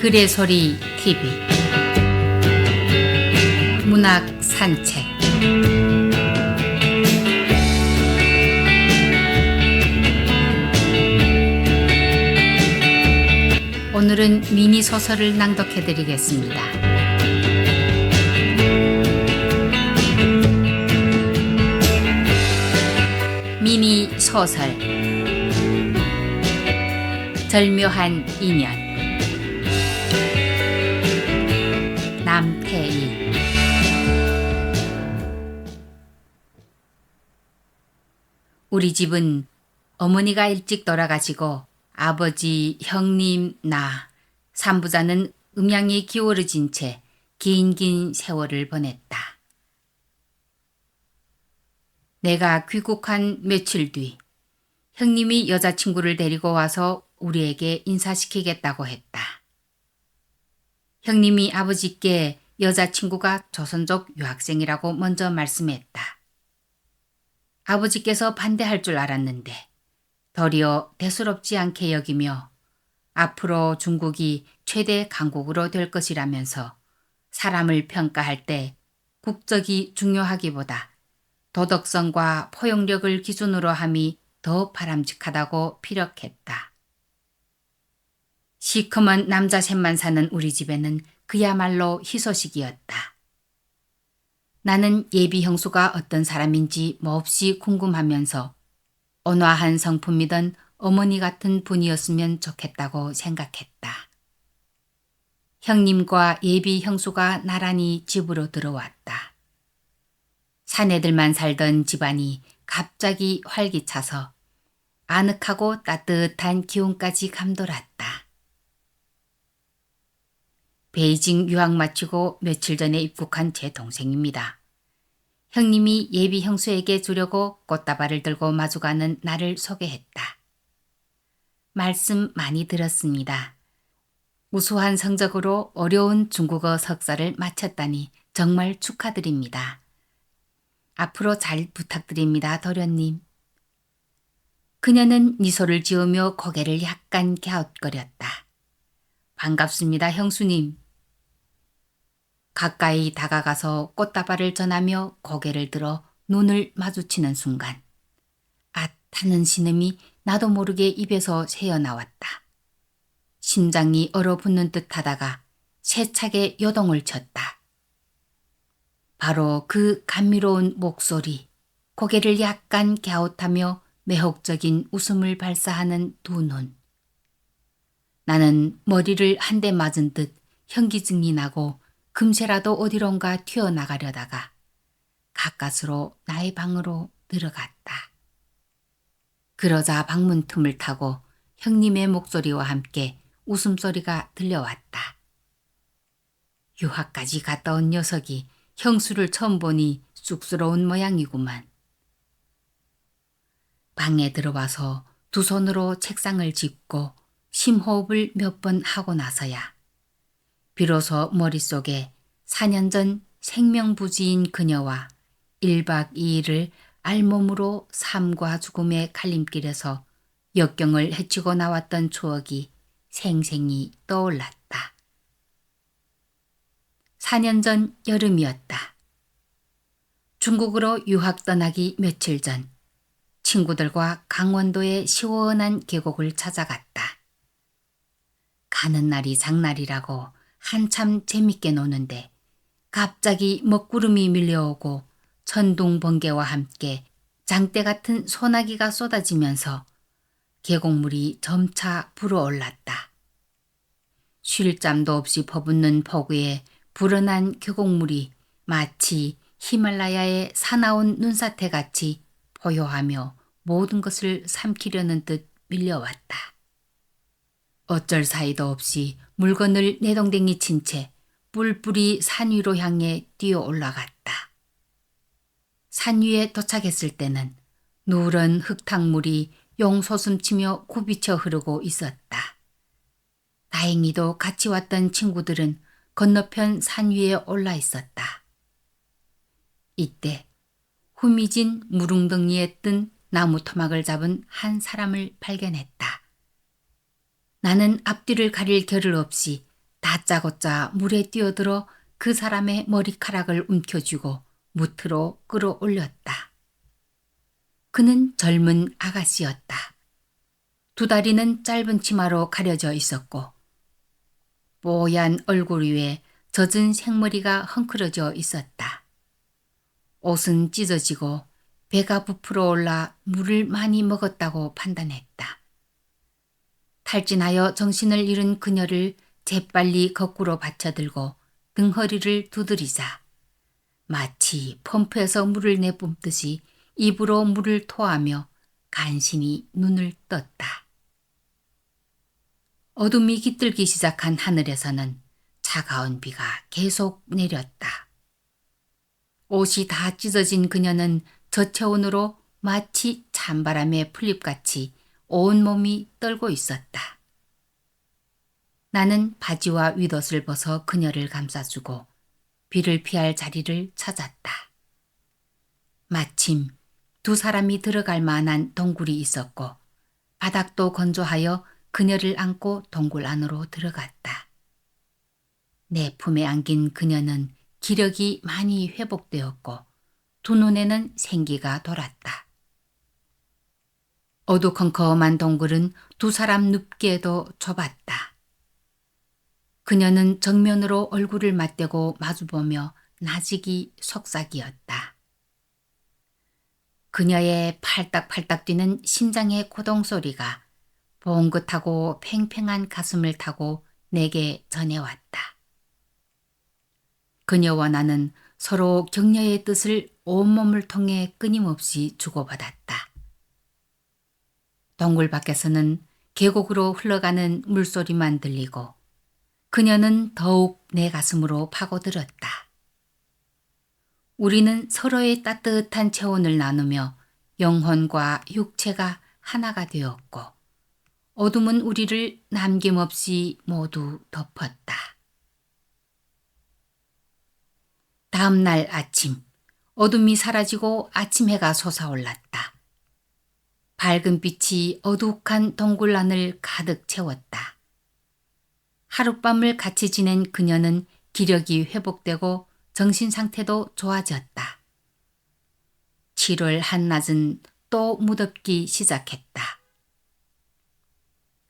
글의 소리 TV 문학 산책. 오늘은 미니 소설을 낭독해 드리겠습니다. 미니 소설 절묘한 인연. 남태희. 우리 집은 어머니가 일찍 돌아가시고 아버지, 형님, 나, 삼부자는 음양이 기울어진 채 긴 세월을 보냈다. 내가 귀국한 며칠 뒤 형님이 여자친구를 데리고 와서 우리에게 인사시키겠다고 했다. 형님이 아버지께 여자친구가 조선족 유학생이라고 먼저 말씀했다. 아버지께서 반대할 줄 알았는데 도리어 대수롭지 않게 여기며 앞으로 중국이 최대 강국으로 될 것이라면서 사람을 평가할 때 국적이 중요하기보다 도덕성과 포용력을 기준으로 함이 더 바람직하다고 피력했다. 시커먼 남자 셋만 사는 우리 집에는 그야말로 희소식이었다. 나는 예비 형수가 어떤 사람인지 몹시 궁금하면서 온화한 성품이던 어머니 같은 분이었으면 좋겠다고 생각했다. 형님과 예비 형수가 나란히 집으로 들어왔다. 사내들만 살던 집안이 갑자기 활기차서 아늑하고 따뜻한 기운까지 감돌았다. 베이징 유학 마치고 며칠 전에 입국한 제 동생입니다. 형님이 예비 형수에게 주려고 꽃다발을 들고 마주가는 나를 소개했다. 말씀 많이 들었습니다. 우수한 성적으로 어려운 중국어 석사를 마쳤다니 정말 축하드립니다. 앞으로 잘 부탁드립니다, 도련님. 그녀는 미소를 지으며 고개를 약간 갸웃거렸다. 반갑습니다, 형수님. 가까이 다가가서 꽃다발을 전하며 고개를 들어 눈을 마주치는 순간 앗 하는 신음이 나도 모르게 입에서 새어나왔다. 심장이 얼어붙는 듯 하다가 세차게 요동을 쳤다. 바로 그 감미로운 목소리, 고개를 약간 갸웃하며 매혹적인 웃음을 발사하는 두 눈. 나는 머리를 한 대 맞은 듯 현기증이 나고 금세라도 어디론가 튀어나가려다가 가까스로 나의 방으로 들어갔다. 그러자 방문 틈을 타고 형님의 목소리와 함께 웃음소리가 들려왔다. 유학까지 갔다 온 녀석이 형수를 처음 보니 쑥스러운 모양이구만. 방에 들어와서 두 손으로 책상을 짚고 심호흡을 몇 번 하고 나서야 비로소 머릿속에 4년 전 생명부지인 그녀와 1박 2일을 알몸으로 삶과 죽음의 갈림길에서 역경을 헤치고 나왔던 추억이 생생히 떠올랐다. 4년 전 여름이었다. 중국으로 유학 떠나기 며칠 전 친구들과 강원도의 시원한 계곡을 찾아갔다. 가는 날이 장날이라고 한참 재밌게 노는데 갑자기 먹구름이 밀려오고 천둥 번개와 함께 장대 같은 소나기가 쏟아지면서 계곡물이 점차 불어올랐다. 쉴 잠도 없이 퍼붓는 폭우에 불어난 계곡물이 마치 히말라야의 사나운 눈사태같이 포효하며 모든 것을 삼키려는 듯 밀려왔다. 어쩔 사이도 없이 물건을 내동댕이 친 채 뿔뿔이 산 위로 향해 뛰어 올라갔다. 산 위에 도착했을 때는 누런 흙탕물이 용솟음치며 굽이쳐 흐르고 있었다. 다행히도 같이 왔던 친구들은 건너편 산 위에 올라 있었다. 이때 후미진 무릉덩이에 뜬 나무 토막을 잡은 한 사람을 발견했다. 나는 앞뒤를 가릴 겨를 없이 다짜고짜 물에 뛰어들어 그 사람의 머리카락을 움켜쥐고 무트로 끌어올렸다. 그는 젊은 아가씨였다. 두 다리는 짧은 치마로 가려져 있었고 뽀얀 얼굴 위에 젖은 생머리가 헝클어져 있었다. 옷은 찢어지고 배가 부풀어 올라 물을 많이 먹었다고 판단했다. 탈진하여 정신을 잃은 그녀를 재빨리 거꾸로 받쳐들고 등허리를 두드리자 마치 펌프에서 물을 내뿜듯이 입으로 물을 토하며 간신히 눈을 떴다. 어둠이 깃들기 시작한 하늘에서는 차가운 비가 계속 내렸다. 옷이 다 찢어진 그녀는 저체온으로 마치 찬바람의 풀잎같이 온몸이 떨고 있었다. 나는 바지와 윗옷을 벗어 그녀를 감싸주고 비를 피할 자리를 찾았다. 마침 두 사람이 들어갈 만한 동굴이 있었고 바닥도 건조하여 그녀를 안고 동굴 안으로 들어갔다. 내 품에 안긴 그녀는 기력이 많이 회복되었고 두 눈에는 생기가 돌았다. 어두컴컴한 동굴은 두 사람 눕기에도 좁았다. 그녀는 정면으로 얼굴을 맞대고 마주보며 나직이 속삭이었다. 그녀의 팔딱팔딱 뛰는 심장의 고동 소리가 봉긋하고 팽팽한 가슴을 타고 내게 전해왔다. 그녀와 나는 서로 격려의 뜻을 온몸을 통해 끊임없이 주고받았다. 동굴 밖에서는 계곡으로 흘러가는 물소리만 들리고 그녀는 더욱 내 가슴으로 파고들었다. 우리는 서로의 따뜻한 체온을 나누며 영혼과 육체가 하나가 되었고 어둠은 우리를 남김없이 모두 덮었다. 다음 날 아침, 어둠이 사라지고 아침 해가 솟아올랐다. 밝은 빛이 어둑한 동굴 안을 가득 채웠다. 하룻밤을 같이 지낸 그녀는 기력이 회복되고 정신 상태도 좋아졌다. 7월 한낮은 또 무덥기 시작했다.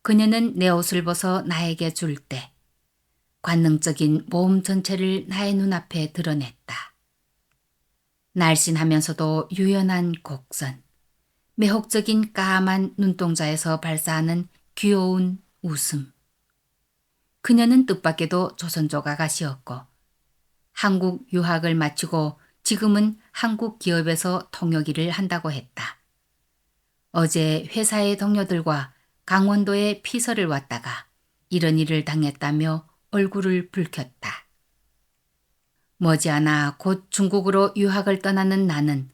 그녀는 내 옷을 벗어 나에게 줄 때 관능적인 몸 전체를 나의 눈앞에 드러냈다. 날씬하면서도 유연한 곡선, 매혹적인 까만 눈동자에서 발사하는 귀여운 웃음. 그녀는 뜻밖에도 조선족 아가씨였고 한국 유학을 마치고 지금은 한국 기업에서 통역 일을 한다고 했다. 어제 회사의 동료들과 강원도에 피서를 왔다가 이런 일을 당했다며 얼굴을 붉혔다. 머지않아 곧 중국으로 유학을 떠나는 나는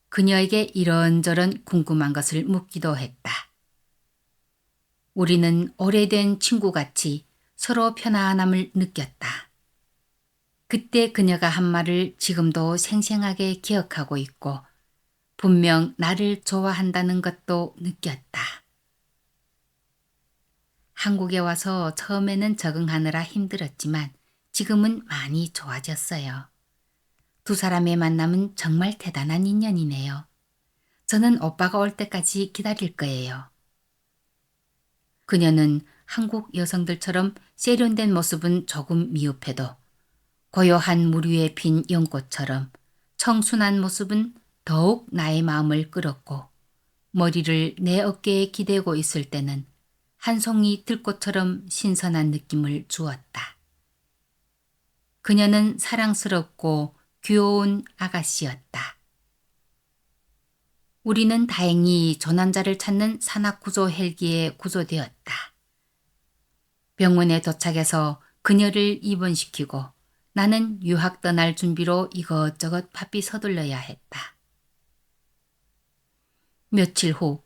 그녀에게 이런저런 궁금한 것을 묻기도 했다. 우리는 오래된 친구같이 서로 편안함을 느꼈다. 그때 그녀가 한 말을 지금도 생생하게 기억하고 있고 분명 나를 좋아한다는 것도 느꼈다. 한국에 와서 처음에는 적응하느라 힘들었지만 지금은 많이 좋아졌어요. 두 사람의 만남은 정말 대단한 인연이네요. 저는 오빠가 올 때까지 기다릴 거예요. 그녀는 한국 여성들처럼 세련된 모습은 조금 미흡해도 고요한 물 위에 핀 연꽃처럼 청순한 모습은 더욱 나의 마음을 끌었고 머리를 내 어깨에 기대고 있을 때는 한 송이 들꽃처럼 신선한 느낌을 주었다. 그녀는 사랑스럽고 귀여운 아가씨였다. 우리는 다행히 조남자를 찾는 산악구조 헬기에 구조되었다. 병원에 도착해서 그녀를 입원시키고 나는 유학 떠날 준비로 이것저것 바삐 서둘러야 했다. 며칠 후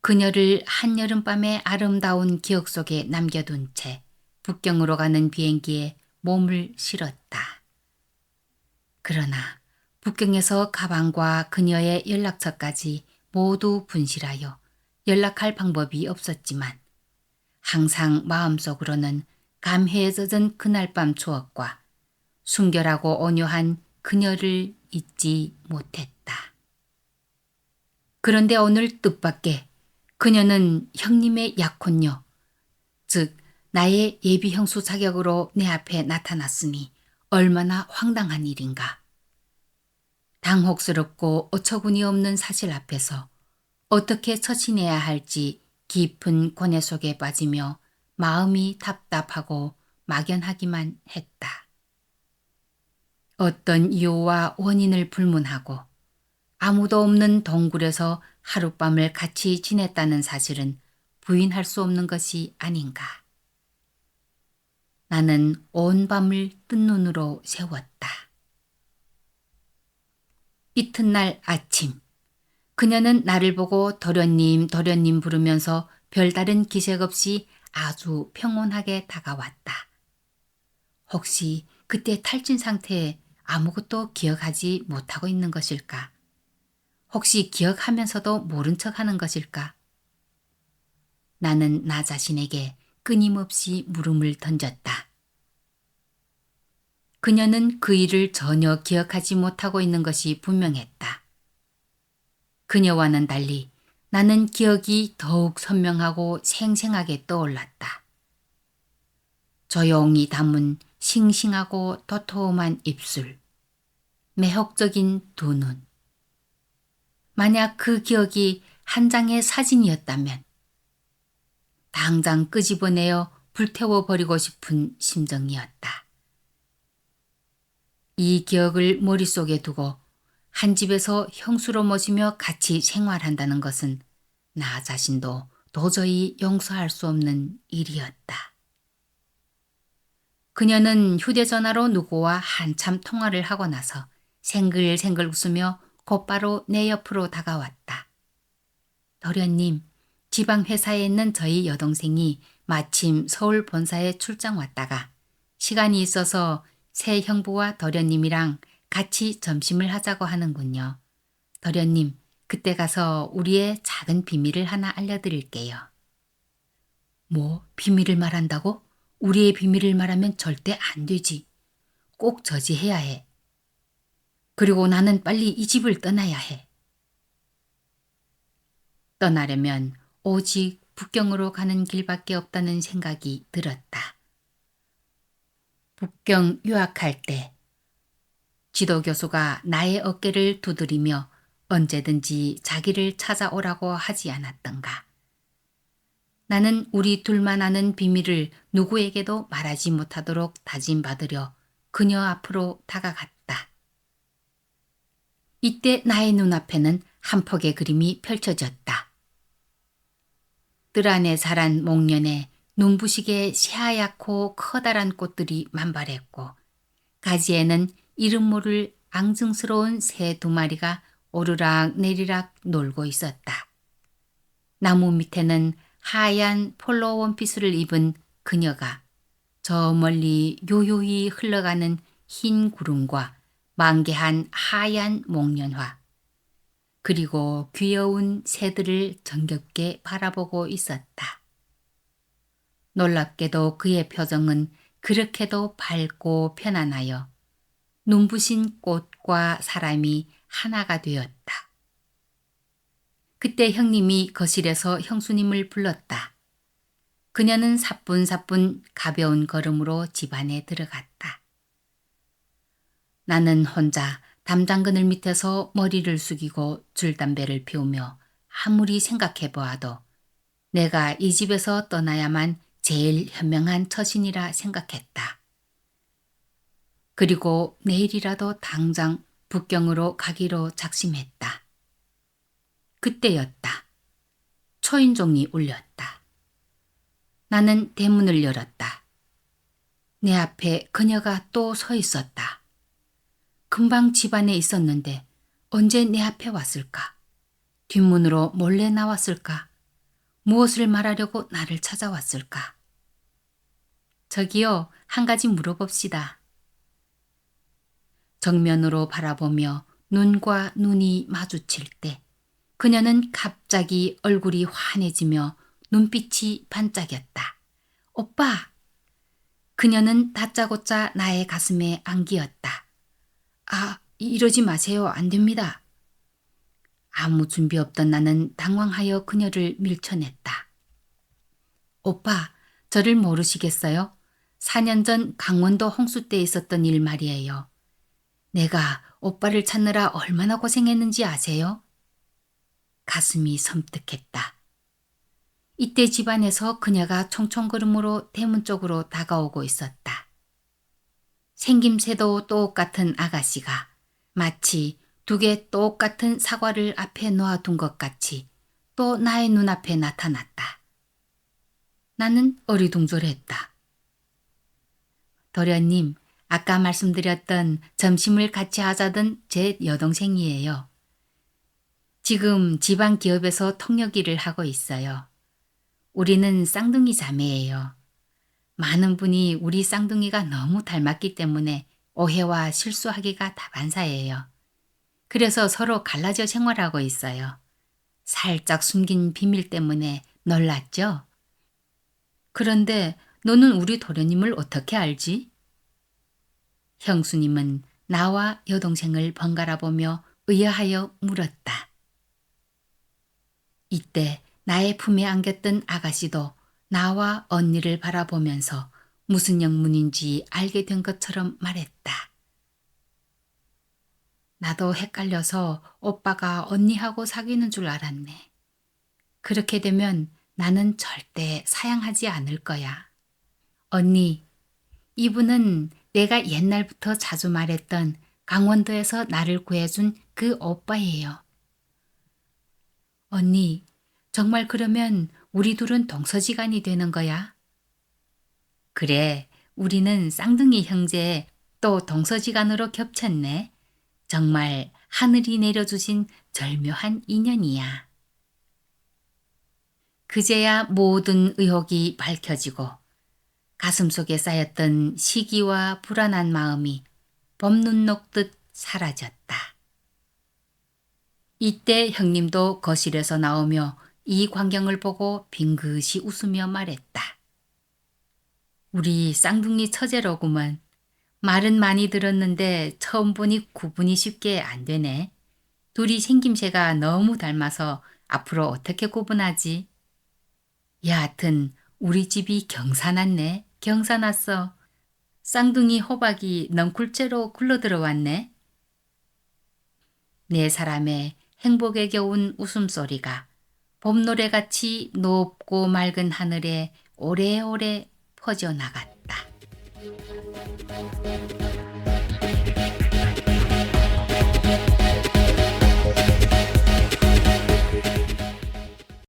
그녀를 한여름밤의 아름다운 기억 속에 남겨둔 채 북경으로 가는 비행기에 몸을 실었다. 그러나 북경에서 가방과 그녀의 연락처까지 모두 분실하여 연락할 방법이 없었지만 항상 마음속으로는 감회에 젖은 그날 밤 추억과 순결하고 온유한 그녀를 잊지 못했다. 그런데 오늘 뜻밖의 그녀는 형님의 약혼녀, 즉 나의 예비 형수 자격으로 내 앞에 나타났으니 얼마나 황당한 일인가. 당혹스럽고 어처구니 없는 사실 앞에서 어떻게 처신해야 할지 깊은 고뇌 속에 빠지며 마음이 답답하고 막연하기만 했다. 어떤 이유와 원인을 불문하고 아무도 없는 동굴에서 하룻밤을 같이 지냈다는 사실은 부인할 수 없는 것이 아닌가. 나는 온 밤을 뜬 눈으로 세웠다. 이튿날 아침, 그녀는 나를 보고 도련님, 도련님 부르면서 별다른 기색 없이 아주 평온하게 다가왔다. 혹시 그때 탈진 상태에 아무것도 기억하지 못하고 있는 것일까? 혹시 기억하면서도 모른 척하는 것일까? 나는 나 자신에게 끊임없이 물음을 던졌다. 그녀는 그 일을 전혀 기억하지 못하고 있는 것이 분명했다. 그녀와는 달리 나는 기억이 더욱 선명하고 생생하게 떠올랐다. 조용히 담은 싱싱하고 도톰한 입술, 매혹적인 두 눈. 만약 그 기억이 한 장의 사진이었다면 당장 끄집어내어 불태워버리고 싶은 심정이었다. 이 기억을 머릿속에 두고 한 집에서 형수로 모시며 같이 생활한다는 것은 나 자신도 도저히 용서할 수 없는 일이었다. 그녀는 휴대전화로 누구와 한참 통화를 하고 나서 생글생글 웃으며 곧바로 내 옆으로 다가왔다. 도련님, 지방회사에 있는 저희 여동생이 마침 서울 본사에 출장 왔다가 시간이 있어서 새 형부와 도련님이랑 같이 점심을 하자고 하는군요. 도련님, 그때 가서 우리의 작은 비밀을 하나 알려드릴게요. 뭐, 비밀을 말한다고? 우리의 비밀을 말하면 절대 안 되지. 꼭 저지해야 해. 그리고 나는 빨리 이 집을 떠나야 해. 떠나려면 오직 북경으로 가는 길밖에 없다는 생각이 들었다. 북경 유학할 때 지도교수가 나의 어깨를 두드리며 언제든지 자기를 찾아오라고 하지 않았던가. 나는 우리 둘만 아는 비밀을 누구에게도 말하지 못하도록 다짐받으려 그녀 앞으로 다가갔다. 이때 나의 눈앞에는 한 폭의 그림이 펼쳐졌다. 뜰 안에 자란 목련에 눈부시게 새하얗고 커다란 꽃들이 만발했고 가지에는 이름 모를 앙증스러운 새 두 마리가 오르락 내리락 놀고 있었다. 나무 밑에는 하얀 폴로 원피스를 입은 그녀가 저 멀리 요요히 흘러가는 흰 구름과 만개한 하얀 목련화 그리고 귀여운 새들을 정겹게 바라보고 있었다. 놀랍게도 그의 표정은 그렇게도 밝고 편안하여 눈부신 꽃과 사람이 하나가 되었다. 그때 형님이 거실에서 형수님을 불렀다. 그녀는 사뿐사뿐 가벼운 걸음으로 집 안에 들어갔다. 나는 혼자 담장그늘 밑에서 머리를 숙이고 줄담배를 피우며 아무리 생각해 보아도 내가 이 집에서 떠나야만 제일 현명한 처신이라 생각했다. 그리고 내일이라도 당장 북경으로 가기로 작심했다. 그때였다. 초인종이 울렸다. 나는 대문을 열었다. 내 앞에 그녀가 또 서 있었다. 금방 집 안에 있었는데 언제 내 앞에 왔을까? 뒷문으로 몰래 나왔을까? 무엇을 말하려고 나를 찾아왔을까? 저기요, 한 가지 물어봅시다. 정면으로 바라보며 눈과 눈이 마주칠 때 그녀는 갑자기 얼굴이 환해지며 눈빛이 반짝였다. 오빠! 그녀는 다짜고짜 나의 가슴에 안기었다. 아, 이러지 마세요. 안 됩니다. 아무 준비 없던 나는 당황하여 그녀를 밀쳐냈다. 오빠, 저를 모르시겠어요? 4년 전 강원도 홍수 때 있었던 일 말이에요. 내가 오빠를 찾느라 얼마나 고생했는지 아세요? 가슴이 섬뜩했다. 이때 집안에서 그녀가 총총걸음으로 대문 쪽으로 다가오고 있었다. 생김새도 똑같은 아가씨가 마치 2개 똑같은 사과를 앞에 놓아둔 것 같이 또 나의 눈앞에 나타났다. 나는 어리둥절했다. 도련님, 아까 말씀드렸던 점심을 같이 하자던 제 여동생이에요. 지금 지방 기업에서 통역 일을 하고 있어요. 우리는 쌍둥이 자매예요. 많은 분이 우리 쌍둥이가 너무 닮았기 때문에 오해와 실수하기가 다반사예요. 그래서 서로 갈라져 생활하고 있어요. 살짝 숨긴 비밀 때문에 놀랐죠? 그런데 너는 우리 도련님을 어떻게 알지? 형수님은 나와 여동생을 번갈아 보며 의아하여 물었다. 이때 나의 품에 안겼던 아가씨도 나와 언니를 바라보면서 무슨 영문인지 알게 된 것처럼 말했다. 나도 헷갈려서 오빠가 언니하고 사귀는 줄 알았네. 그렇게 되면 나는 절대 사양하지 않을 거야. 언니, 이분은 내가 옛날부터 자주 말했던 강원도에서 나를 구해준 그 오빠예요. 언니, 정말 그러면 우리 둘은 동서지간이 되는 거야? 그래, 우리는 쌍둥이 형제 또 동서지간으로 겹쳤네. 정말 하늘이 내려주신 절묘한 인연이야. 그제야 모든 의혹이 밝혀지고 가슴속에 쌓였던 시기와 불안한 마음이 봄눈 녹듯 사라졌다. 이때 형님도 거실에서 나오며 이 광경을 보고 빙긋이 웃으며 말했다. 우리 쌍둥이 처제로구먼. 말은 많이 들었는데 처음 보니 구분이 쉽게 안 되네. 둘이 생김새가 너무 닮아서 앞으로 어떻게 구분하지? 여하튼 우리 집이 경사났네. 경사났어. 쌍둥이 호박이 넝쿨째로 굴러들어왔네. 네 사람의 행복에 겨운 웃음소리가 봄노래같이 높고 맑은 하늘에 오래오래 퍼져나갔다.